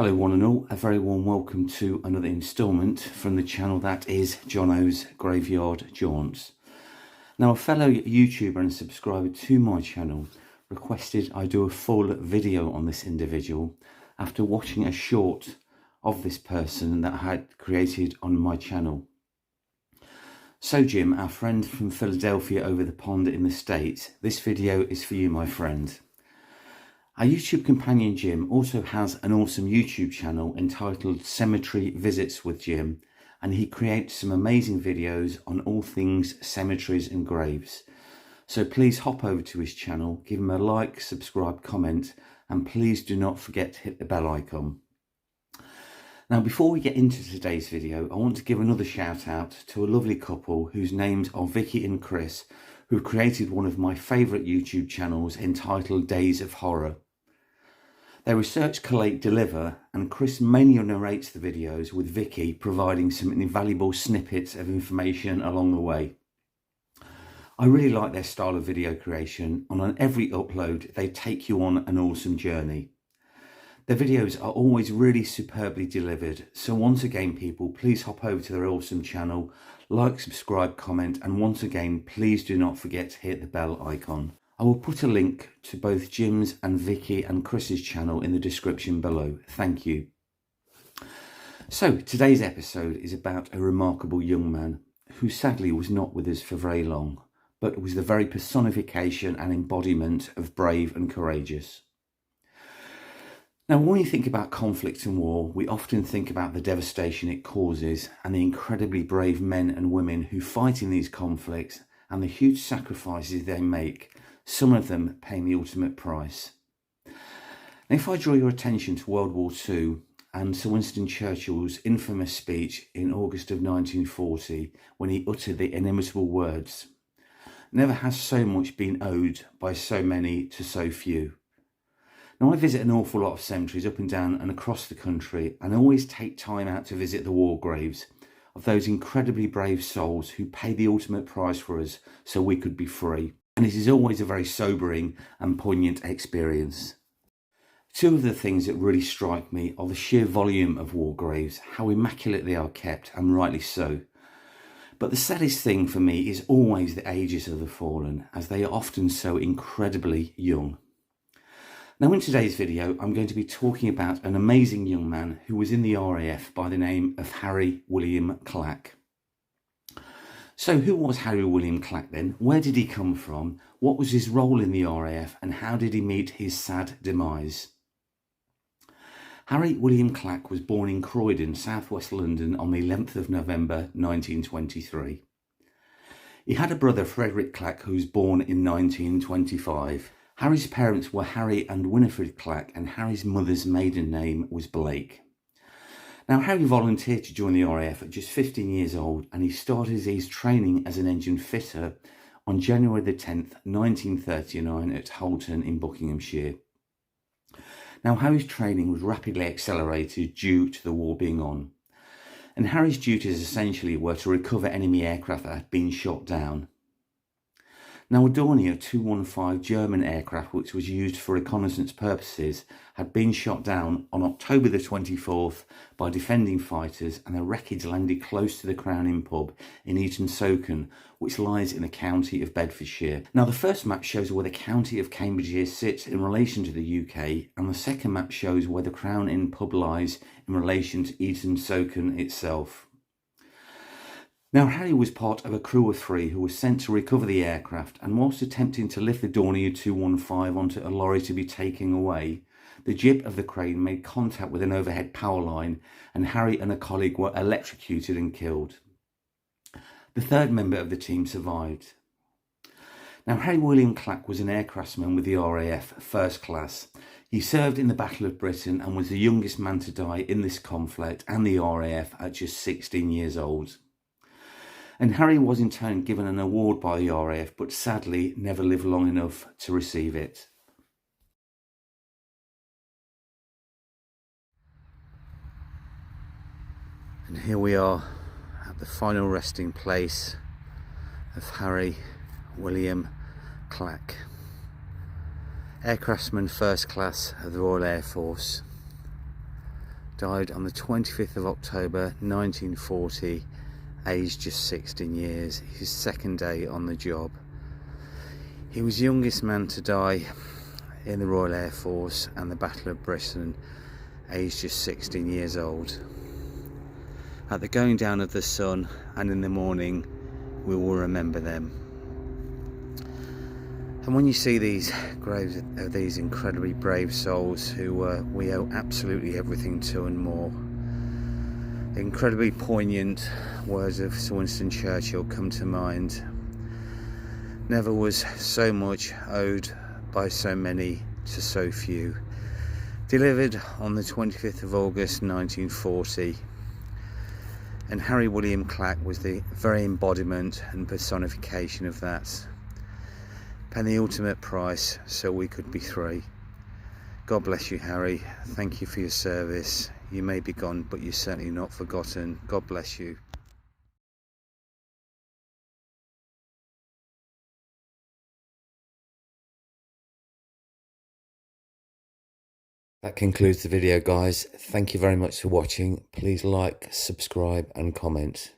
Hello one and all, a very warm welcome to another instalment from the channel that is Jono's Graveyard Jaunts. Now, a fellow YouTuber and subscriber to my channel requested I do a full video on this individual after watching a short of this person that I had created on my channel. So Jim, our friend from Philadelphia over the pond in the States, this video is for you, my friend. Our YouTube companion Jim also has an awesome YouTube channel entitled Cemetery Visits with Jim, and he creates some amazing videos on all things cemeteries and graves. So please hop over to his channel, give him a like, subscribe, comment, and please do not forget to hit the bell icon. Now, before we get into today's video, I want to give another shout out to a lovely couple whose names are Vicky and Chris, who created one of my favourite YouTube channels entitled Days of Horror. They research, collate, deliver, and Chris mainly narrates the videos, with Vicky providing some invaluable snippets of information along the way. I really like their style of video creation, and on every upload they take you on an awesome journey. Their videos are always really superbly delivered, so once again people, please hop over to their awesome channel, like, subscribe, comment, and once again please do not forget to hit the bell icon. I will put a link to both Jim's and Vicky and Chris's channel in the description below. Thank you. So today's episode is about a remarkable young man who sadly was not with us for very long, but was the very personification and embodiment of brave and courageous. Now, when we think about conflict and war, we often think about the devastation it causes and the incredibly brave men and women who fight in these conflicts and the huge sacrifices they make, some of them paying the ultimate price. Now, if I draw your attention to World War II and Sir Winston Churchill's infamous speech in August of 1940, when he uttered the inimitable words, "Never has so much been owed by so many to so few." Now, I visit an awful lot of cemeteries up and down and across the country, and I always take time out to visit the war graves of those incredibly brave souls who paid the ultimate price for us so we could be free. And it is always a very sobering and poignant experience. Two of the things that really strike me are the sheer volume of war graves, how immaculate they are kept, and rightly so. But the saddest thing for me is always the ages of the fallen, as they are often so incredibly young. Now, in today's video, I'm going to be talking about an amazing young man who was in the RAF by the name of Harry William Clack. So who was Harry William Clack then? Where did he come from? What was his role in the RAF? And how did he meet his sad demise? Harry William Clack was born in Croydon, southwest London on the 11th of November 1923. He had a brother, Frederick Clack, who was born in 1925. Harry's parents were Harry and Winifred Clack, and Harry's mother's maiden name was Blake. Now, Harry volunteered to join the RAF at just 15 years old, and he started his training as an engine fitter on January the 10th, 1939 at Halton in Buckinghamshire. Now, Harry's training was rapidly accelerated due to the war being on, and Harry's duties essentially were to recover enemy aircraft that had been shot down. Now, a Dornier 215 German aircraft, which was used for reconnaissance purposes, had been shot down on October the 24th by defending fighters, and the wreckage landed close to the Crown Inn pub in Eaton Socon, which lies in the County of Bedfordshire. Now, the first map shows where the County of Cambridgeshire sits in relation to the UK, and the second map shows where the Crown Inn pub lies in relation to Eaton Socon itself. Now, Harry was part of a crew of 3 who was sent to recover the aircraft, and whilst attempting to lift the Dornier 215 onto a lorry to be taken away, the jib of the crane made contact with an overhead power line, and Harry and a colleague were electrocuted and killed. The third member of the team survived. Now, Harry William Clack was an aircraftsman with the RAF, first class. He served in the Battle of Britain and was the youngest man to die in this conflict and the RAF at just 16 years old. And Harry was in turn given an award by the RAF, but sadly never lived long enough to receive it. And here we are at the final resting place of Harry William Clack, aircraftsman first class of the Royal Air Force. died on the 25th of October 1940, aged just 16 years, his second day on the job. He was the youngest man to die in the Royal Air Force and the Battle of Britain, aged just 16 years old. At the going down of the sun and in the morning, we will remember them. And when you see these graves of these incredibly brave souls who we owe absolutely everything to and more, the incredibly poignant words of Sir Winston Churchill come to mind. Never was so much owed by so many to so few. Delivered on the 25th of August 1940. And Harry William Clack was the very embodiment and personification of that. Paying the ultimate price so we could be free. God bless you, Harry. Thank you for your service. You may be gone, but you're certainly not forgotten. God bless you. That concludes the video, guys. Thank you very much for watching. Please like, subscribe and comment.